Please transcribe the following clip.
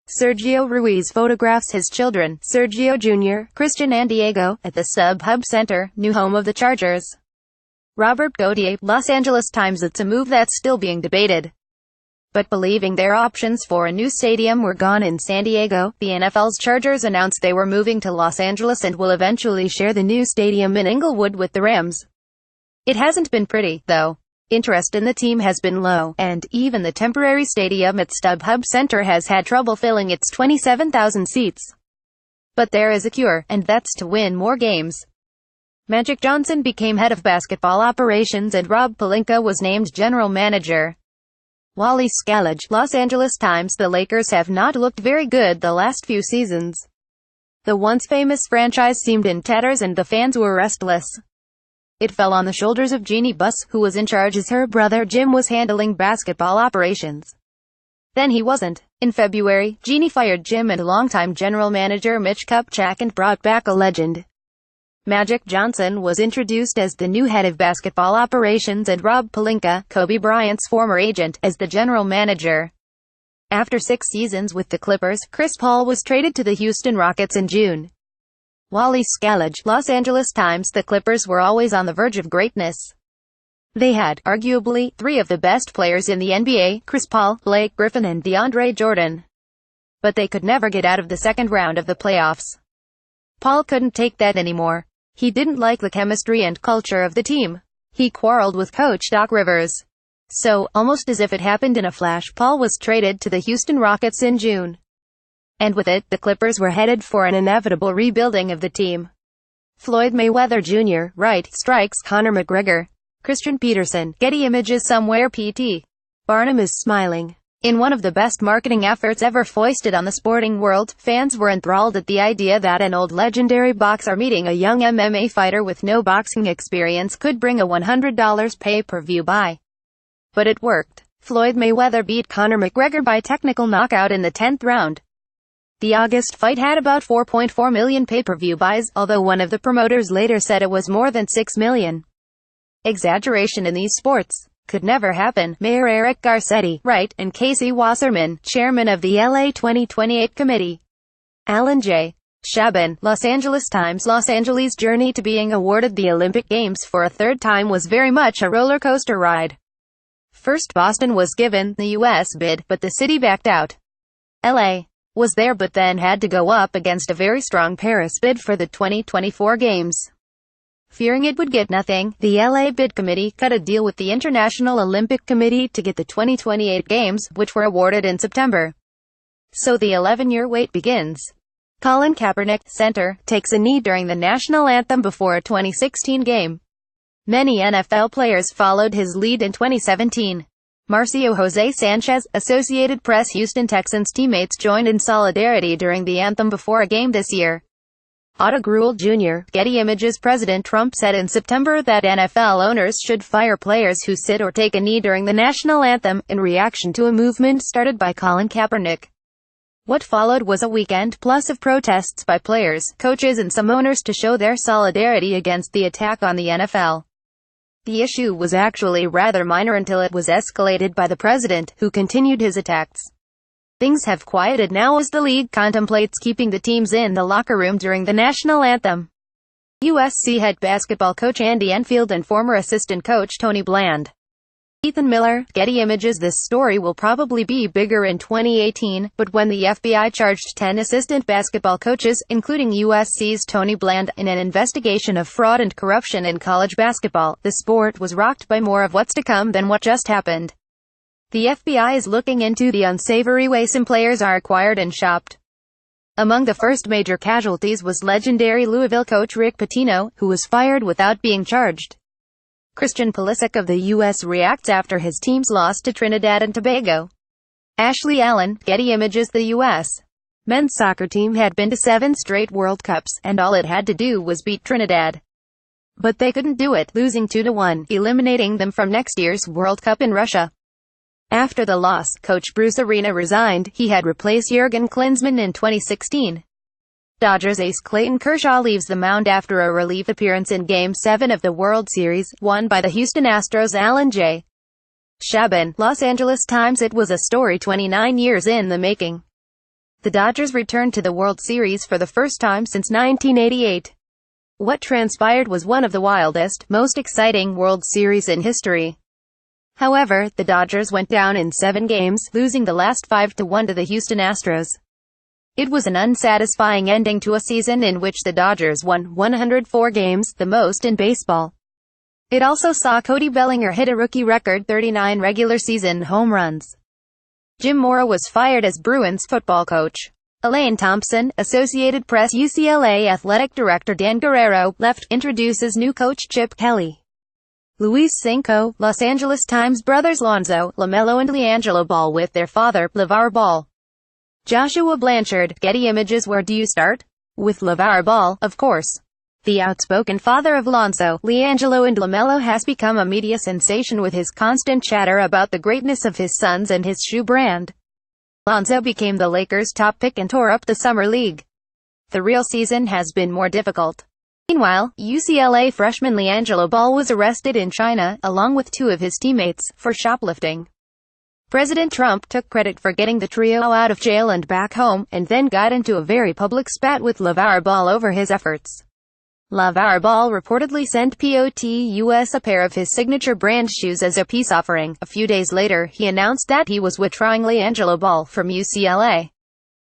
Sergio Ruiz photographs his children, Sergio Jr., Christian and Diego, at the StubHub Center, new home of the Chargers. Robert Gauthier, Los Angeles Times. It's a move that's still being debated. But believing their options for a new stadium were gone in San Diego, the NFL's Chargers announced they were moving to Los Angeles and will eventually share the new stadium in Inglewood with the Rams. It hasn't been pretty, though. Interest in the team has been low, and even the temporary stadium at StubHub Center has had trouble filling its 27,000 seats. But there is a cure, and that's to win more games. Magic Johnson became head of basketball operations and Rob Pelinka was named general manager. Wally Scalage, Los Angeles Times. The Lakers have not looked very good the last few seasons. The once famous franchise seemed in tatters and the fans were restless. It fell on the shoulders of Jeannie Buss, who was in charge as her brother Jim was handling basketball operations. Then he wasn't. In February, Jeannie fired Jim and longtime general manager Mitch Kupchak and brought back a legend. Magic Johnson was introduced as the new head of basketball operations and Rob Pelinka, Kobe Bryant's former agent, as the general manager. After 6 seasons with the Clippers, Chris Paul was traded to the Houston Rockets in June. Wally Scalage, Los Angeles Times. The Clippers were always on the verge of greatness. They had, arguably, 3 of the best players in the NBA, Chris Paul, Blake Griffin and DeAndre Jordan. But they could never get out of the second round of the playoffs. Paul couldn't take that anymore. He didn't like the chemistry and culture of the team. He quarreled with coach Doc Rivers. So, almost as if it happened in a flash, Paul was traded to the Houston Rockets in June. And with it, the Clippers were headed for an inevitable rebuilding of the team. Floyd Mayweather Jr., right, strikes Conor McGregor. Christian Peterson, Getty Images. Somewhere P.T. Barnum is smiling. In one of the best marketing efforts ever foisted on the sporting world, fans were enthralled at the idea that an old legendary boxer meeting a young MMA fighter with no boxing experience could bring a $100 pay-per-view buy. But it worked. Floyd Mayweather beat Conor McGregor by technical knockout in the 10th round. The August fight had about 4.4 million pay-per-view buys, although one of the promoters later said it was more than 6 million. Exaggeration in these sports could never happen. Mayor Eric Garcetti, right, and Casey Wasserman, chairman of the LA 2028 committee. Alan J. Shaban, Los Angeles Times. Los Angeles' journey to being awarded the Olympic Games for a 3rd time was very much a roller coaster ride. First Boston was given the U.S. bid, but the city backed out. LA was there but then had to go up against a very strong Paris bid for the 2024 games. Fearing it would get nothing, the LA bid committee cut a deal with the International Olympic Committee to get the 2028 games, which were awarded in September. So the 11-year wait begins. Colin Kaepernick, center, takes a knee during the national anthem before a 2016 game. Many NFL players followed his lead in 2017. Marcio Jose Sanchez, Associated Press. Houston Texans teammates joined in solidarity during the anthem before a game this year. Otto Grewal Jr., Getty Images. President Trump said in September that NFL owners should fire players who sit or take a knee during the national anthem, in reaction to a movement started by Colin Kaepernick. What followed was a weekend plus of protests by players, coaches and some owners to show their solidarity against the attack on the NFL. The issue was actually rather minor until it was escalated by the president, who continued his attacks. Things have quieted now as the league contemplates keeping the teams in the locker room during the national anthem. USC head basketball coach Andy Enfield and former assistant coach Tony Bland. Ethan Miller, Getty Images. This story will probably be bigger in 2018, but when the FBI charged 10 assistant basketball coaches, including USC's Tony Bland, in an investigation of fraud and corruption in college basketball, the sport was rocked by more of what's to come than what just happened. The FBI is looking into the unsavory way some players are acquired and shopped. Among the first major casualties was legendary Louisville coach Rick Pitino, who was fired without being charged. Christian Pulisic of the U.S. reacts after his team's loss to Trinidad and Tobago. Ashley Allen, Getty Images. The U.S. men's soccer team had been to 7 straight World Cups, and all it had to do was beat Trinidad. But they couldn't do it, losing 2-1, eliminating them from next year's World Cup in Russia. After the loss, coach Bruce Arena resigned. He had replaced Jurgen Klinsmann in 2016. Dodgers ace Clayton Kershaw leaves the mound after a relief appearance in Game 7 of the World Series, won by the Houston Astros. Alan J. Shaban, Los Angeles Times. It was a story 29 years in the making. The Dodgers returned to the World Series for the first time since 1988. What transpired was one of the wildest, most exciting World Series in history. However, the Dodgers went down in 7 games, losing the last 5-1 to the Houston Astros. It was an unsatisfying ending to a season in which the Dodgers won 104 games, the most in baseball. It also saw Cody Bellinger hit a rookie record 39 regular season home runs. Jim Mora was fired as Bruins football coach. Elaine Thompson, Associated Press. UCLA Athletic Director Dan Guerrero, left, introduces new coach Chip Kelly. Luis Cinco, Los Angeles Times. Brothers Lonzo, LaMelo and LiAngelo Ball with their father, LeVar Ball. Joshua Blanchard, Getty Images. Where do you start? With LeVar Ball, of course. The outspoken father of Lonzo, LiAngelo and LaMelo has become a media sensation with his constant chatter about the greatness of his sons and his shoe brand. Lonzo became the Lakers' top pick and tore up the summer league. The real season has been more difficult. Meanwhile, UCLA freshman LiAngelo Ball was arrested in China, along with 2 of his teammates, for shoplifting. President Trump took credit for getting the trio out of jail and back home, and then got into a very public spat with LeVar Ball over his efforts. LeVar Ball reportedly sent POTUS a pair of his signature brand shoes as a peace offering. A few days later, he announced that he was withdrawing LiAngelo Ball from UCLA.